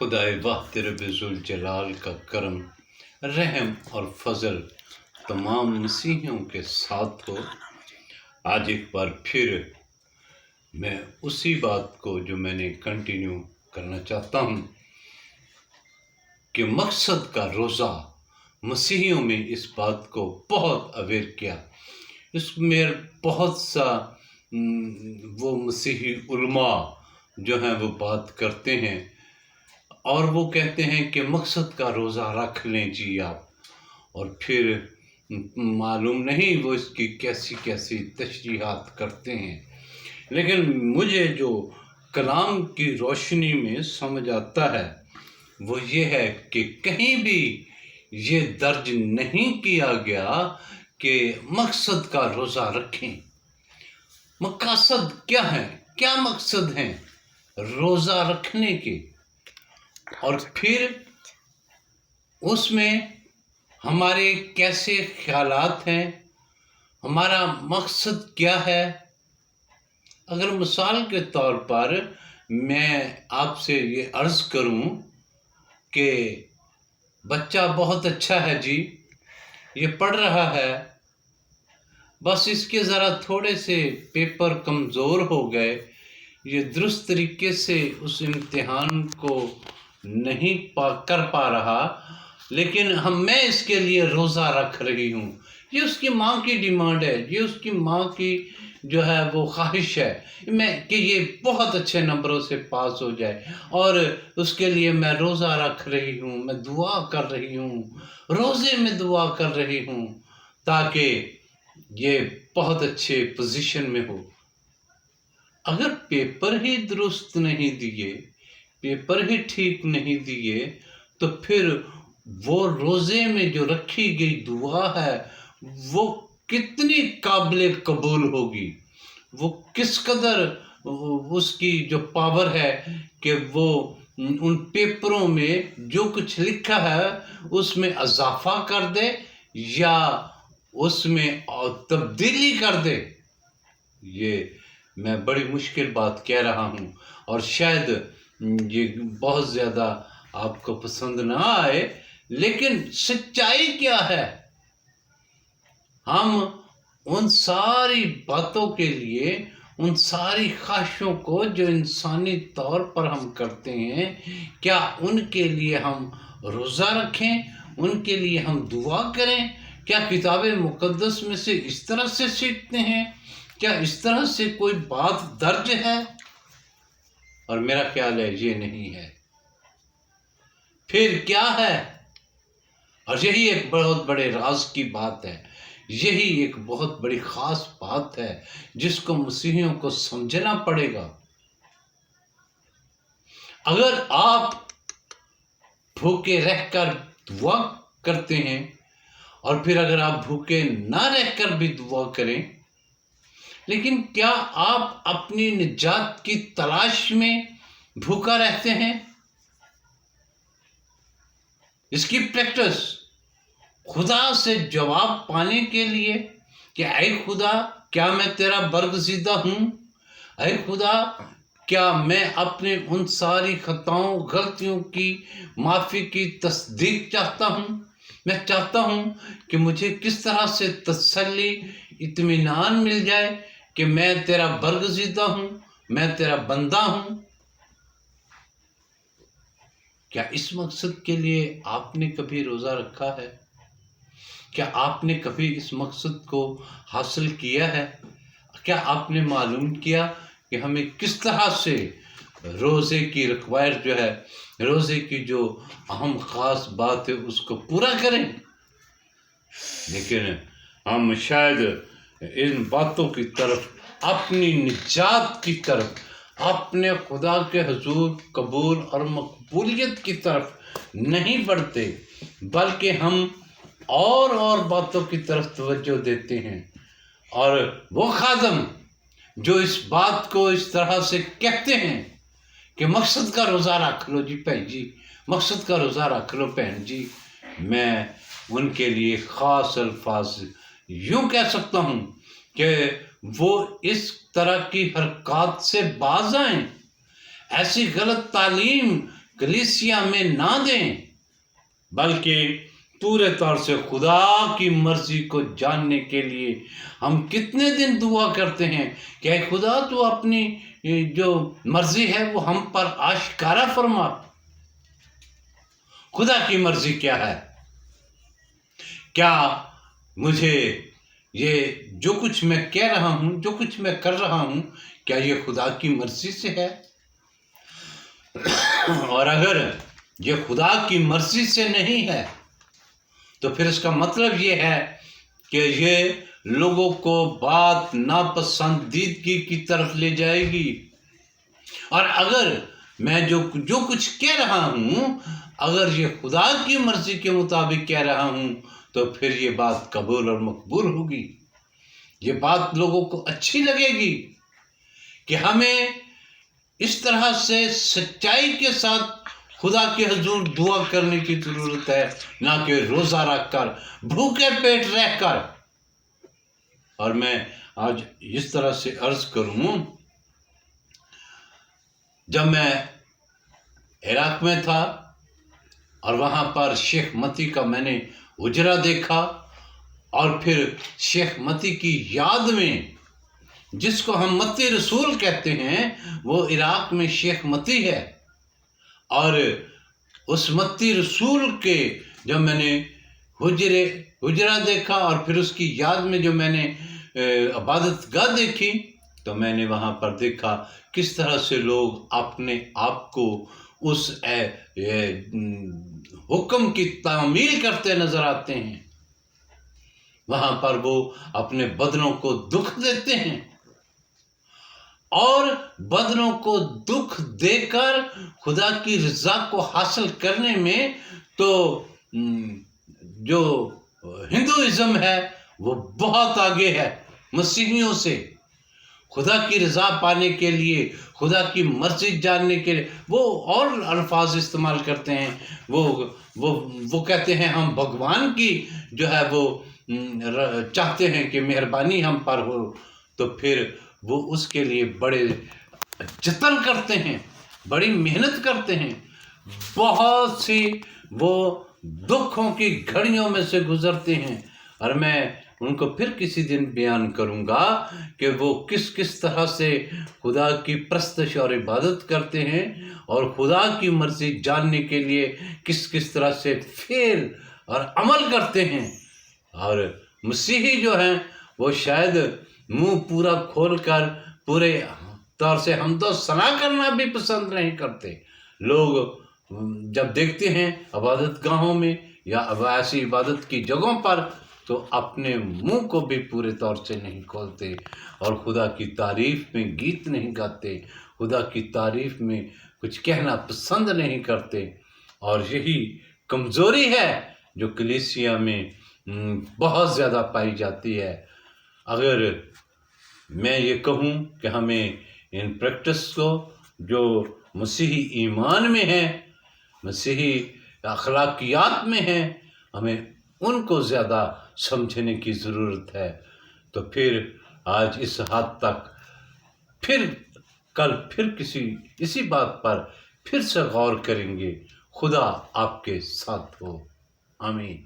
खुदाए वाह रब ज़ुल जलाल का करम, रहम और फजल तमाम मसीहियों के साथ हो। आज एक बार फिर मैं उसी बात को जो मैंने कंटिन्यू करना चाहता हूँ कि मकसद का रोज़ा, मसीहियों में इस बात को बहुत अवेयर किया। इसमें बहुत सा वो मसीही उलमा जो हैं वो बात करते हैं और वो कहते हैं कि मकसद का रोज़ा रख लें जी आप, और फिर मालूम नहीं वो इसकी कैसी कैसी तशरीहात करते हैं। लेकिन मुझे जो कलाम की रोशनी में समझ आता है वो ये है कि कहीं भी ये दर्ज नहीं किया गया कि मकसद का रोज़ा रखें। मकसद क्या है, क्या मकसद हैं रोज़ा रखने के, और फिर उसमें हमारे कैसे ख्यालात हैं, हमारा मकसद क्या है। अगर मिसाल के तौर पर मैं आपसे ये अर्ज़ करूं कि बच्चा बहुत अच्छा है जी, ये पढ़ रहा है, बस इसके ज़रा थोड़े से पेपर कमज़ोर हो गए, ये दुरुस्त तरीके से उस इम्तिहान को नहीं कर पा रहा, लेकिन मैं इसके लिए रोज़ा रख रही हूँ। ये उसकी माँ की डिमांड है, ये उसकी माँ की जो है वो ख्वाहिश है मैं कि ये बहुत अच्छे नंबरों से पास हो जाए, और उसके लिए मैं रोज़ा रख रही हूँ, मैं दुआ कर रही हूँ, रोज़े में दुआ कर रही हूँ ताकि ये बहुत अच्छे पोजीशन में हो। अगर पेपर ही दुरुस्त नहीं दिए, पेपर ही ठीक नहीं दिए, तो फिर वो रोज़े में जो रखी गई दुआ है वो कितनी काबिल कबूल होगी, वो किस कदर उसकी जो पावर है कि वो उन पेपरों में जो कुछ लिखा है उसमें इजाफा कर दे या उसमें तब्दीली कर दे। ये मैं बड़ी मुश्किल बात कह रहा हूँ और शायद ये बहुत ज़्यादा आपको पसंद ना आए, लेकिन सच्चाई क्या है। हम उन सारी बातों के लिए, उन सारी ख्वाहिशों को जो इंसानी तौर पर हम करते हैं, क्या उनके लिए हम रोज़ा रखें, उनके लिए हम दुआ करें? क्या किताब मुक़द्दस में से इस तरह से सीखते हैं? क्या इस तरह से कोई बात दर्ज है? और मेरा ख्याल है ये नहीं है। फिर क्या है? और यही एक बहुत बड़े राज की बात है, यही एक बहुत बड़ी ख़ास बात है जिसको मसीहियों को समझना पड़ेगा। अगर आप भूखे रहकर दुआ करते हैं और फिर अगर आप भूखे ना रहकर भी दुआ करें, लेकिन क्या आप अपनी निजात की तलाश में भूखा रहते हैं? इसकी प्रैक्टिस खुदा से जवाब पाने के लिए कि ऐ खुदा, क्या मैं तेरा बरगज़ीदा हूँ? ऐ खुदा, क्या मैं अपने उन सारी ख़ताओं गलतियों की माफ़ी की तस्दीक चाहता हूँ? मैं चाहता हूँ कि मुझे किस तरह से तसल्ली, इत्मीनान मिल जाए कि मैं तेरा बरगज़ीदा हूँ, मैं तेरा बंदा हूँ। क्या इस मकसद के लिए आपने कभी रोज़ा रखा है? क्या आपने कभी इस मकसद को हासिल किया है? क्या आपने मालूम किया कि हमें किस तरह से रोज़े की रिक्वायर्ड जो है, रोज़े की जो अहम ख़ास बात है उसको पूरा करें? लेकिन हम शायद इन बातों की तरफ, अपनी निजात की तरफ, अपने खुदा के हुजूर कबूल और मकबूलियत की तरफ नहीं बढ़ते, बल्कि हम और बातों की तरफ तवज्जो देते हैं। और वो खादम जो इस बात को इस तरह से कहते हैं कि मकसद का रोज़ा रख लो जी बहन जी, मकसद का रोज़ा रख लो बहन जी, मैं उनके लिए ख़ास अल्फाज यूँ कह सकता हूँ कि वो इस तरह की हरकत से बाज आएँ, ऐसी गलत तालीम कलीसिया में ना दें, बल्कि पूरे तौर से खुदा की मर्जी को जानने के लिए हम कितने दिन दुआ करते हैं कि ऐ खुदा तू अपनी जो मर्जी है वो हम पर आश्कारा फरमा। खुदा की मर्जी क्या है? क्या मुझे ये जो कुछ मैं कह रहा हूँ, जो कुछ मैं कर रहा हूँ, क्या ये खुदा की मर्जी से है? और अगर ये खुदा की मर्जी से नहीं है तो फिर इसका मतलब ये है कि ये लोगों को बात नापसंदीदगी की तरफ ले जाएगी। और अगर मैं जो कुछ कह रहा हूँ, अगर ये खुदा की मर्जी के मुताबिक कह रहा हूँ, तो फिर ये बात कबूल और मकबूल होगी। ये बात लोगों को अच्छी लगेगी कि हमें इस तरह से सच्चाई के साथ खुदा के हजूर दुआ करने की ज़रूरत है, ना कि रोज़ा रखकर, भूखे पेट रहकर। और मैं आज इस तरह से अर्ज़ करूँ, जब मैं इराक में था और वहाँ पर शेख मती का मैंने उजरा देखा, और फिर शेख मती की याद में, जिसको हम मती रसूल कहते हैं, वो इराक में शेख मती है। और उस मती रसूल के जब मैंने हुजरा देखा और फिर उसकी याद में जो मैंने इबादत गाह देखी, तो मैंने वहाँ पर देखा किस तरह से लोग अपने आप को उस हुक्म की तामील करते नजर आते हैं। वहाँ पर वो अपने बदनों को दुख देते हैं, और बदनों को दुख देकर खुदा की रज़ा को हासिल करने में तो जो हिंदुइज़्म है वो बहुत आगे है मसीहियों से। खुदा की रज़ा पाने के लिए, खुदा की मर्ज़ी जानने के लिए वो और अल्फाज इस्तेमाल करते हैं। वो कहते हैं हम भगवान की जो है वो चाहते हैं कि मेहरबानी हम पर हो, तो फिर वो उसके लिए बड़े जतन करते हैं, बड़ी मेहनत करते हैं, बहुत सी वो दुखों की घड़ियों में से गुजरते हैं। और मैं उनको फिर किसी दिन बयान करूँगा कि वो किस किस तरह से खुदा की परस्तश और इबादत करते हैं, और खुदा की मर्ज़ी जानने के लिए किस किस तरह से फेल और अमल करते हैं। और मसीही जो हैं वो शायद मुंह पूरा खोलकर पूरे तौर से हमदो सना करना भी पसंद नहीं करते। लोग जब देखते हैं इबादत गाहों में या ऐसी इबादत की जगहों पर, तो अपने मुंह को भी पूरे तौर से नहीं खोलते और खुदा की तारीफ में गीत नहीं गाते, खुदा की तारीफ में कुछ कहना पसंद नहीं करते। और यही कमज़ोरी है जो कलीसिया में बहुत ज़्यादा पाई जाती है। अगर मैं ये कहूँ कि हमें इन प्रैक्टिस को जो मसीही ईमान में है, मसीही अखलाकियात में है, हमें उनको ज़्यादा समझने की ज़रूरत है। तो फिर आज इस हद तक, फिर कल फिर इसी बात पर फिर से गौर करेंगे। खुदा आपके साथ हो। आमीन।